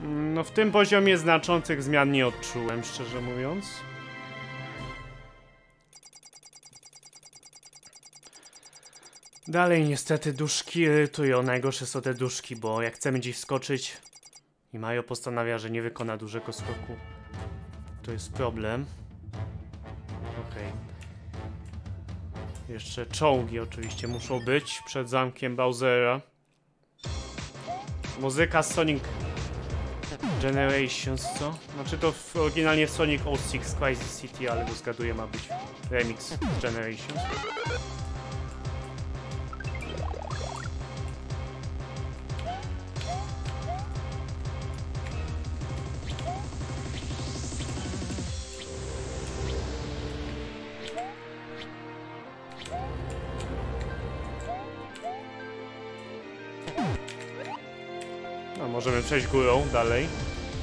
No w tym poziomie znaczących zmian nie odczułem, szczerze mówiąc. Dalej niestety duszki irytują. Najgorsze są te duszki, bo jak chcemy gdzieś skoczyć i Majo postanawia, że nie wykona dużego skoku, to jest problem. Okej. Jeszcze czołgi oczywiście muszą być przed zamkiem Bowsera. Muzyka z Sonic Generations, co? Znaczy to oryginalnie w Sonic 06 Crisis City, ale to zgaduję ma być remix z Generations. No, możemy przejść górą dalej.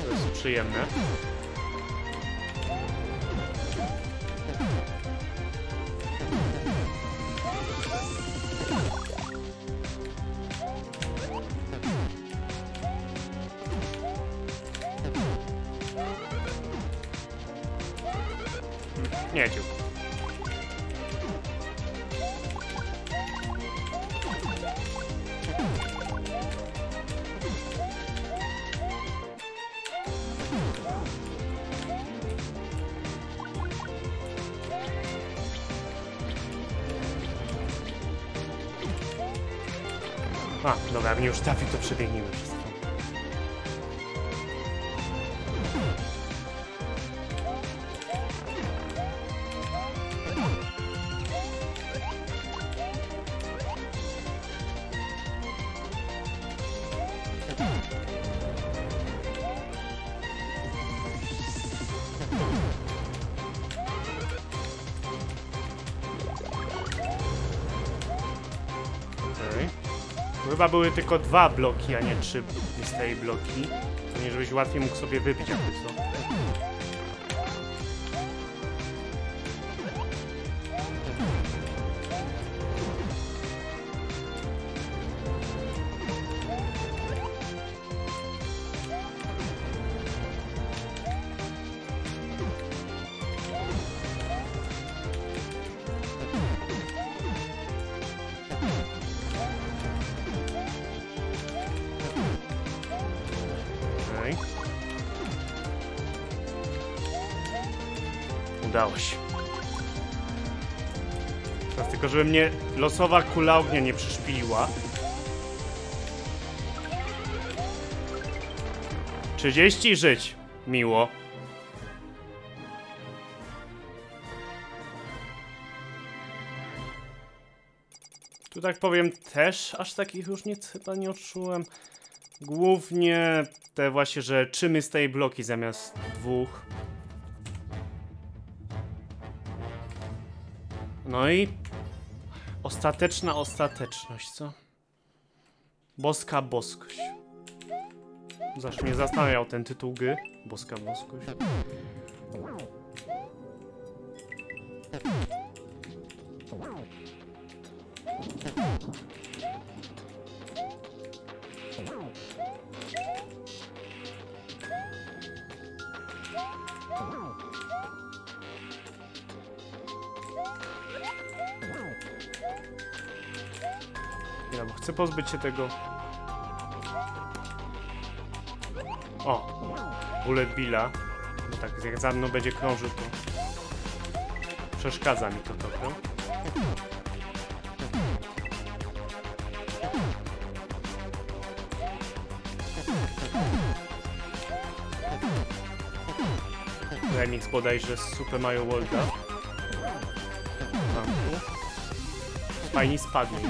To jest przyjemne. Nie dziób. A, dobra, jak mnie już trafi, to przebiegnijmy wszystko. Chyba były tylko 2 bloki, a nie 3 mystery bloki. To nie, żebyś łatwiej mógł sobie wybić jakby co. Udało się. Teraz Tylko żeby mnie losowa kula ognia nie przyszpiliła. 30 żyć. Miło. Tu tak powiem też aż takich różnic chyba nie odczułem. Głównie te właśnie, że czymy z tej bloki zamiast dwóch. No i ostateczna ostateczność, co? Boska boskość. Zawsze mnie zastanawiał ten tytuł gry. Boska boskość. Ja bo chcę pozbyć się tego. O! Bullet Billa. Bo tak jak za mną będzie krążył, to przeszkadza mi to trochę. Remix bodajże z Super Mario Worlda. Fajnie spadnie, nie?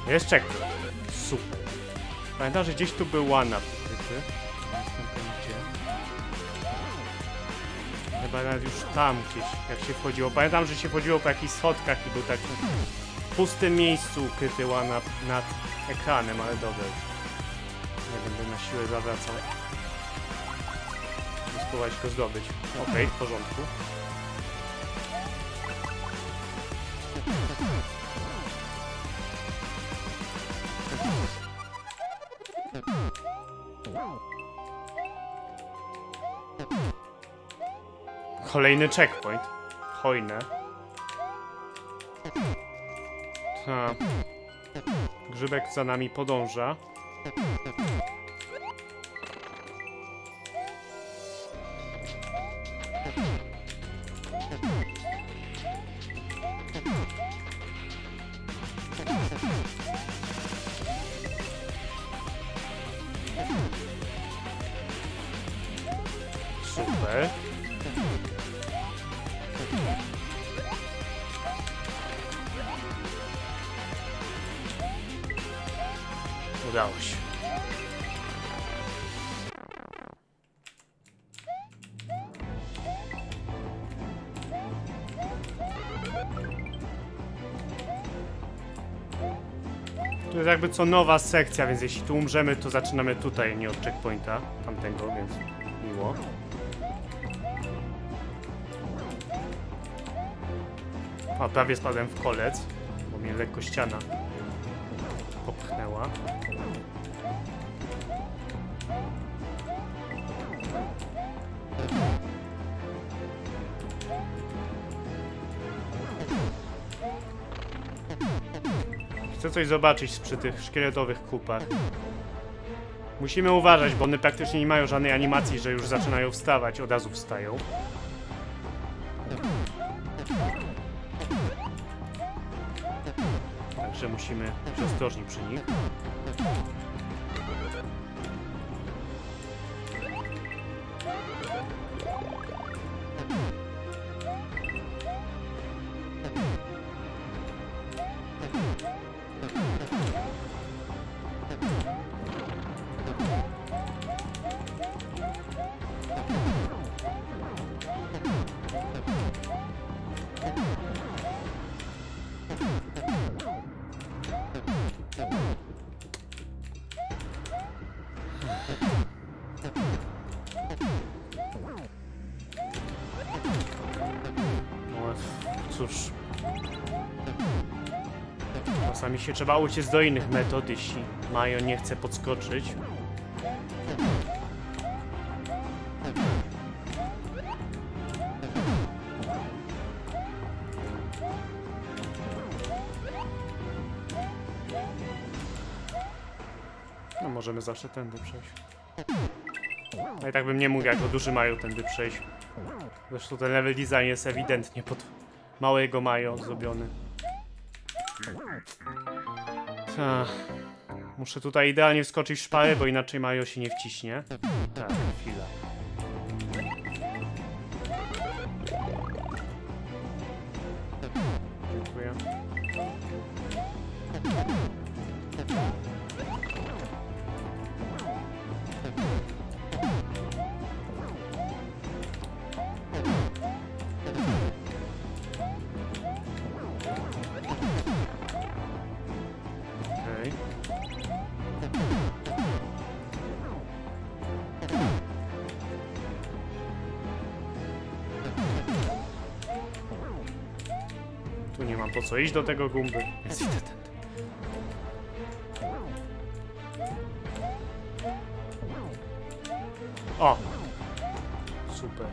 Jest checkpoint. Super. Pamiętam, że gdzieś tu był one-up. Chyba nawet już tam gdzieś, jak się wchodziło. Pamiętam, że się wchodziło po jakichś schodkach i był tak w pustym miejscu ukryty one-up nad ekranem, ale dobra. Nie będę na siłę zawracał. Muszę spróbować go zdobyć. Okej, w porządku. Kolejny checkpoint. Hojne. Ta. Grzybek za nami podąża. Super. Udało się. To jest jakby co nowa sekcja, więc jeśli tu umrzemy, to zaczynamy tutaj, nie od checkpointa tamtego, więc miło. A, prawie spadłem w kolec, bo mnie lekko ściana popchnęła. Chcę coś zobaczyć przy tych szkieletowych kupach. Musimy uważać, bo one praktycznie nie mają żadnej animacji, że już zaczynają wstawać, od razu wstają. Także musimy być ostrożni przy nich. Cóż, czasami się trzeba uciec do innych metod, jeśli Mario nie chce podskoczyć. No możemy zawsze tędy przejść. No i tak bym nie mógł jako duży Mario tędy przejść. Zresztą ten level design jest ewidentnie pod małego Mario zrobiony. Ta. Muszę tutaj idealnie wskoczyć w szparę, bo inaczej Mario się nie wciśnie. Tak, chwila. Dziękuję. Okej. Tu nie mam po co iść do tego gumby, więc idę tędy. O! Super.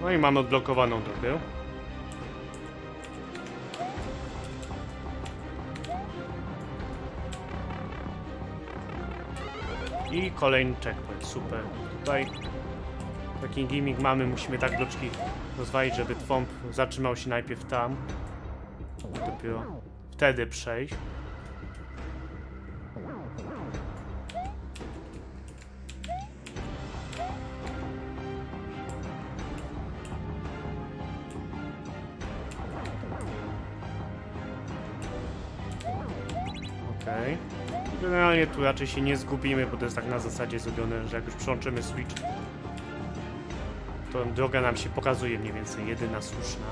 No i mamy odblokowaną drogę. I kolejny checkpoint, super. Tutaj taki gimmick mamy, musimy tak bloczki rozwalić, żeby twomp zatrzymał się najpierw tam. Dopiero wtedy przejść. Okej. Generalnie tu raczej się nie zgubimy, bo to jest tak na zasadzie zrobione, że jak już przełączymy switch, to droga nam się pokazuje mniej więcej, jedyna słuszna.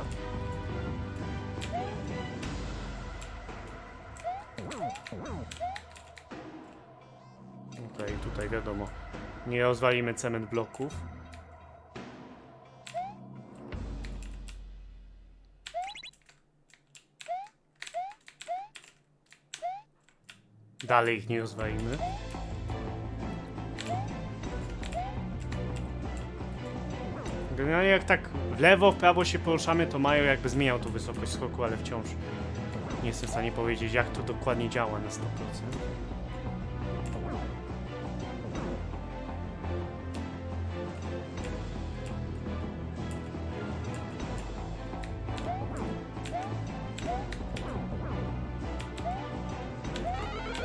Okej, tutaj wiadomo, nie rozwalimy cement bloków. Dalej ich nie rozwalimy. Generalnie jak tak w lewo, w prawo się poruszamy, to Mario jakby zmieniał tu wysokość skoku, ale wciąż nie jestem w stanie powiedzieć, jak to dokładnie działa na 100%.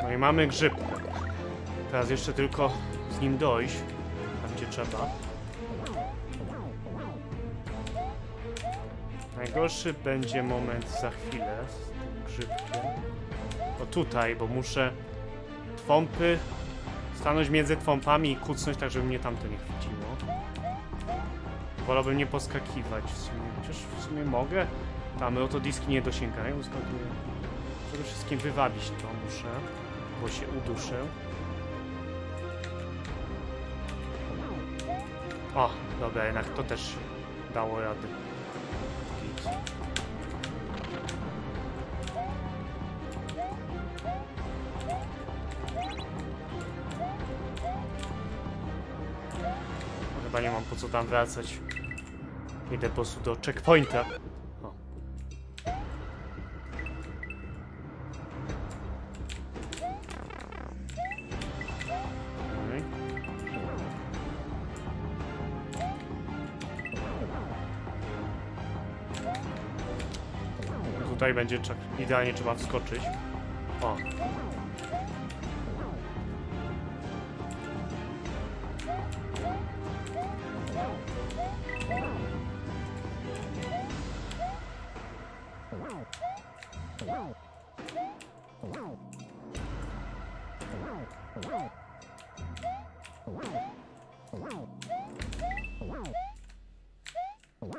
No i mamy grzyb. Teraz jeszcze tylko z nim dojść, tam gdzie trzeba. Najgorszy będzie moment za chwilę z tym grzybkiem. O tutaj, bo muszę twąpy stanąć między twąpami i kucnąć tak, żeby mnie tamto nie chwyciło. Wolałbym nie poskakiwać w sumie, chociaż w sumie mogę. Tam autodiski nie dosięgają, zgaduję. Przede wszystkim wywabić to muszę, bo się uduszę. O, dobra, jednak to też dało radę. Chyba nie mam po co tam wracać. Idę po prostu do checkpointa. O. Okay. Tutaj będzie idealnie trzeba wskoczyć. O.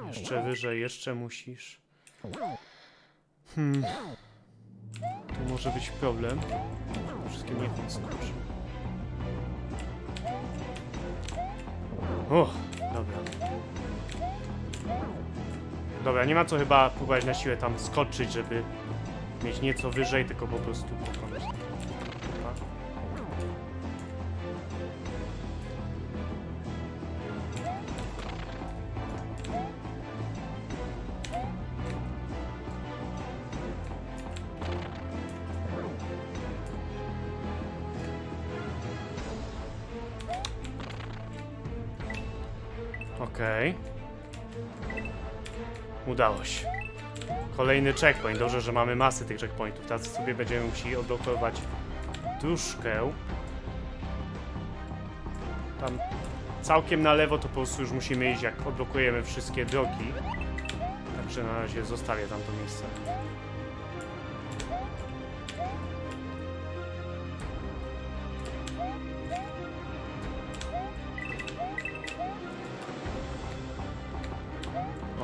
Jeszcze wyżej, jeszcze musisz. Tu może być problem. Wszystkim nie podskoczy. O, dobra. Dobra, nie ma co chyba próbować na siłę tam skoczyć, żeby mieć nieco wyżej, tylko po prostu pokonać. Okej. Udało się. Kolejny checkpoint. Dobrze, że mamy masę tych checkpointów. Teraz sobie będziemy musieli odblokować duszkę. Tam całkiem na lewo to po prostu już musimy iść, jak odblokujemy wszystkie drogi. Także na razie zostawię tam to miejsce.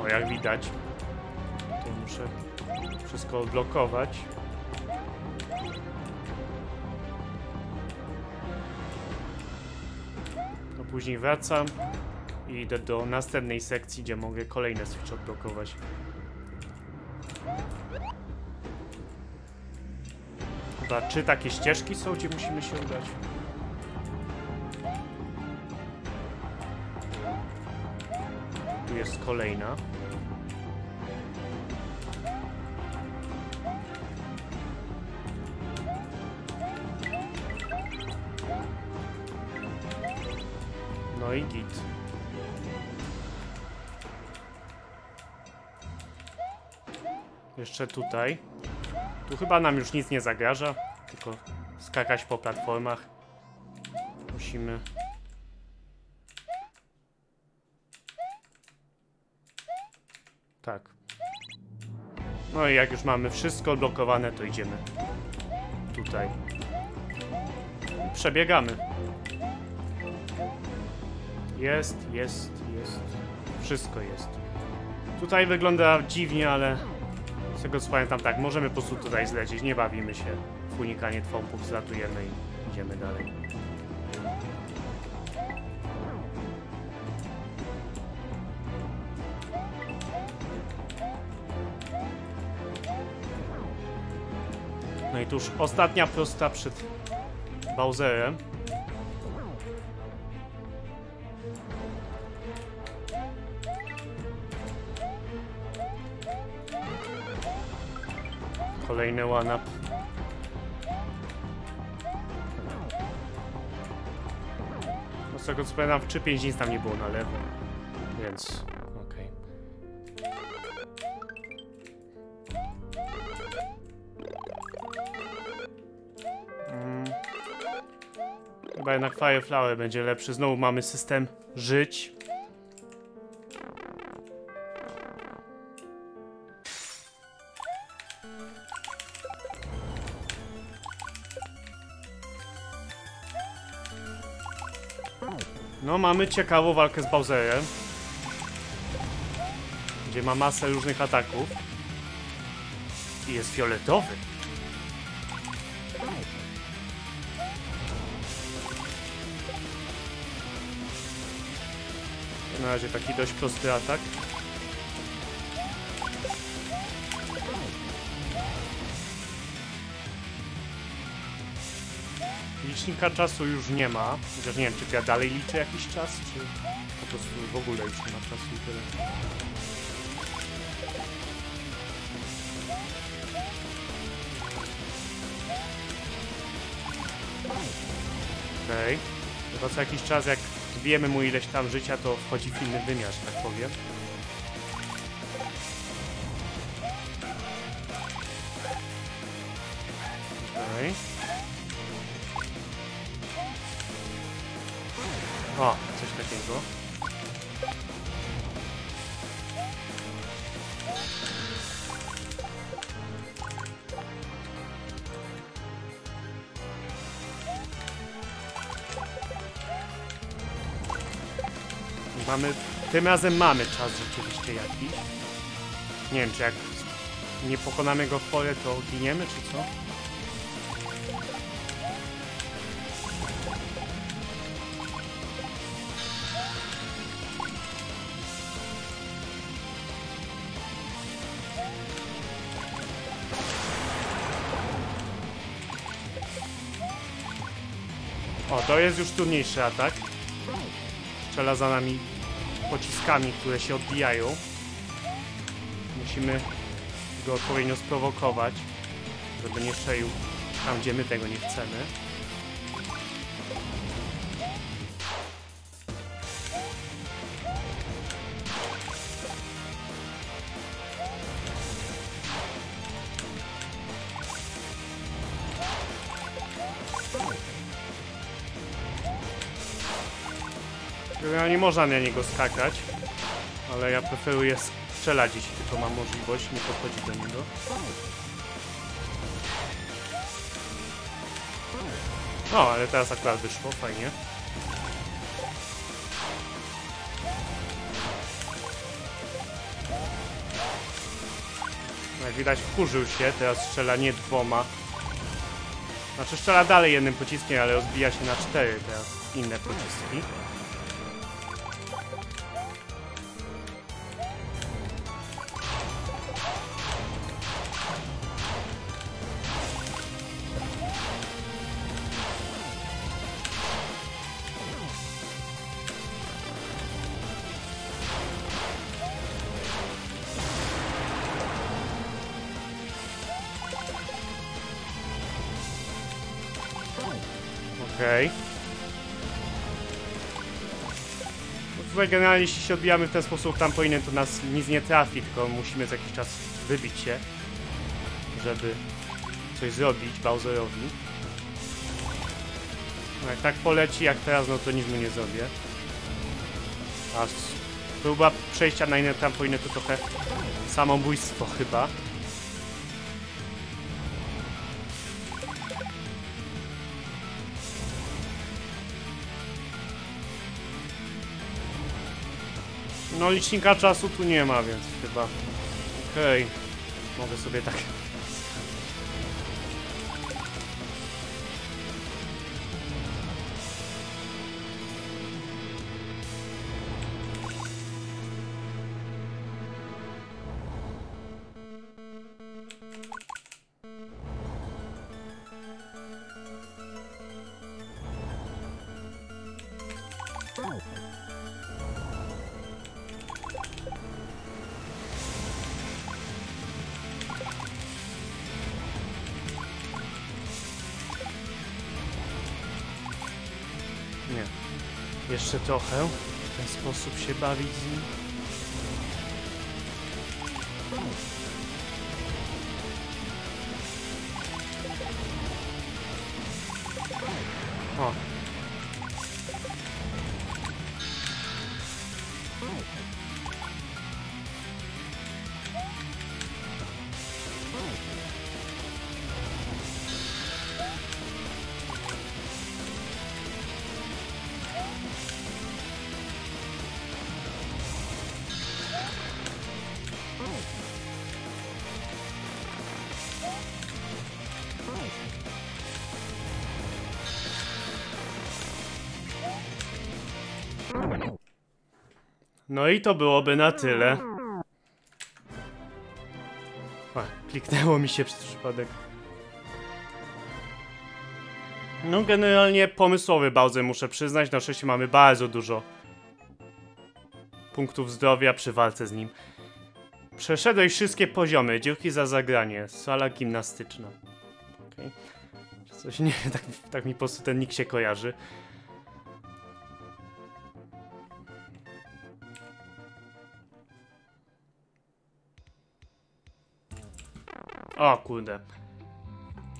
O, jak widać, to muszę wszystko odblokować. No później wracam i idę do następnej sekcji, gdzie mogę kolejne switch odblokować. Chyba, czy takie ścieżki są, gdzie musimy się udać? Tu jest kolejna. No i git. Jeszcze tutaj. Tu chyba nam już nic nie zagraża, tylko skakać po platformach. Musimy... Tak. No i jak już mamy wszystko odblokowane, to idziemy tutaj. I przebiegamy. Jest. Wszystko jest. Tutaj wygląda dziwnie, ale z tego co pamiętam, tak, możemy po prostu tutaj zlecieć, nie bawimy się w unikanie twompów, zlatujemy i idziemy dalej. No i tuż ostatnia prosta przed Bowserem. Kolejny one-up. No z tego co pamiętam, w 3-5 nic tam nie było na lewo, więc okej. Chyba jednak Fire Flower będzie lepszy. Znowu mamy system żyć. No, mamy ciekawą walkę z Bowserem, gdzie ma masę różnych ataków i jest fioletowy. Na razie taki dość prosty atak. Licznika czasu już nie ma, chociaż nie wiem, czy ja dalej liczę jakiś czas, czy po prostu w ogóle już nie ma czasu i tyle. Okej. Chyba co jakiś czas, jak zbijemy mu ileś tam życia, to wchodzi w inny wymiar, że tak powiem. Okej. O, coś takiego. Tym razem mamy czas rzeczywiście jakiś. Nie wiem, czy jak nie pokonamy go w porę, to giniemy, czy co? O, to jest już trudniejszy atak. Strzela za nami pociskami, które się odbijają. Musimy go odpowiednio sprowokować, żeby nie strzelił tam, gdzie my tego nie chcemy. Nie można na niego skakać, ale ja preferuję strzelać, jeśli tylko mam możliwość, nie podchodzić do niego. No, ale teraz akurat wyszło, fajnie. Jak widać, wkurzył się, teraz strzela nie 2. Znaczy strzela dalej jednym pociskiem, ale rozbija się na 4 teraz inne pociski. Okej. No tutaj generalnie jeśli się odbijamy w ten sposób, tam powinien to nas nic nie trafi, tylko musimy za jakiś czas wybić się, żeby coś zrobić Bowserowi. No jak tak poleci jak teraz, no to nic mu nie zrobię. A próba przejścia na inne trampoliny to trochę samobójstwo chyba. No licznika czasu tu nie ma, więc chyba... Okej. Mogę sobie tak... Nie. Jeszcze trochę. W ten sposób się bawić z nim. O. No i to byłoby na tyle. Kliknęło mi się przez przypadek. No generalnie pomysłowy Bowser, muszę przyznać. Na szczęście mamy bardzo dużo punktów zdrowia przy walce z nim. Przeszedłeś wszystkie poziomy. Dzięki za zagranie. Sala gimnastyczna. Okej. Coś nie, tak mi po prostu ten nick się kojarzy. O kurde.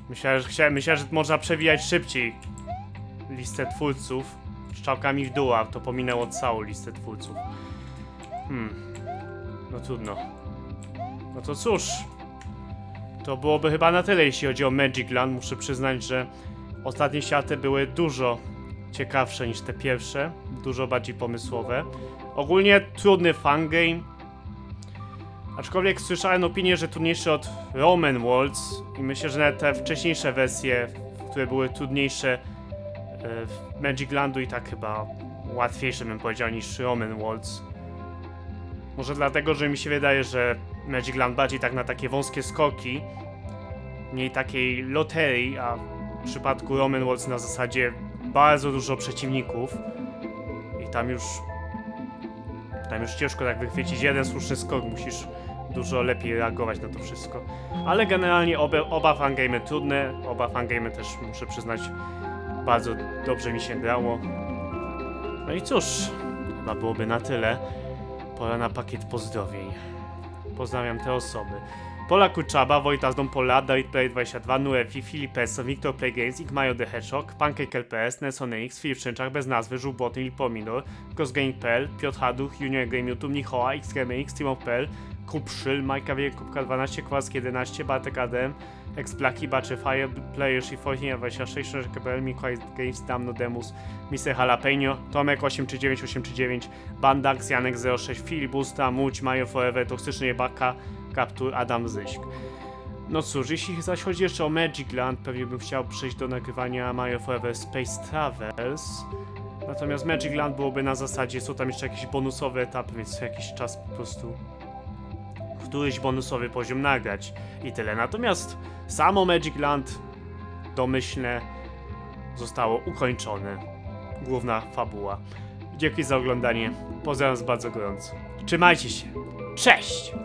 Myślałem, że można przewijać szybciej listę twórców strzałkami w dół, a to pominęło całą listę twórców. No trudno. No to cóż. To byłoby chyba na tyle, jeśli chodzi o Magic Land. Muszę przyznać, że ostatnie światy były dużo ciekawsze niż te pierwsze. Dużo bardziej pomysłowe. Ogólnie trudny fangame. Aczkolwiek słyszałem opinię, że trudniejszy od Roman Worlds i myślę, że nawet te wcześniejsze wersje, które były trudniejsze w Magic Landu i tak chyba łatwiejsze bym powiedział niż Roman Worlds. Może dlatego, że mi się wydaje, że Magic Land bardziej tak na takie wąskie skoki, mniej takiej loterii, a w przypadku Roman Worlds na zasadzie bardzo dużo przeciwników i tam już ciężko tak wychwycić jeden słuszny skok, musisz dużo lepiej reagować na to wszystko. Ale generalnie oba fangamy trudne, oba fangamy też muszę przyznać bardzo dobrze mi się grało. No i cóż, chyba byłoby na tyle. Pora na pakiet pozdrowień. Pozdrawiam te osoby. Pola Kuczaba, Wojtas Dompola, David Play 22, Nuefi, Filip S, Victor Play Games, Igmajo the Hedgehog, Pancake LPS, Nelson X, Filip Szczęczak, bez nazwy, Żółboty, Lil Pomidor, Gosgaming.pl, Piotr Haduch, Junior Game YouTube, Nichoła, XGMX, Timow.pl, Kupszyl, Majka Wielkubka 12, Kowalski 11, Bartek ADM, X-Blaki, Bacze Fire, Players i Fortnite 26, Książek.pl, Mikołaj Games, Damno Demus, Mr. Jalapeno, Tomek 839, Bandax, Janek 06, Filip Usta, Muć, Mario Forever, Toksyczny Jebaka, Kaptur, Adam Zyśk. No cóż, jeśli zaś chodzi jeszcze o Magic Land, pewnie bym chciał przejść do nagrywania Mario Forever Space Travels. Natomiast Magic Land byłoby na zasadzie, są tam jeszcze jakieś bonusowe etapy, więc co jakiś czas po prostu któryś bonusowy poziom nagrać i tyle. Natomiast samo Magic Land, domyślne, zostało ukończone. Główna fabuła. Dzięki za oglądanie. Pozdrawiam bardzo gorąco. Trzymajcie się. Cześć!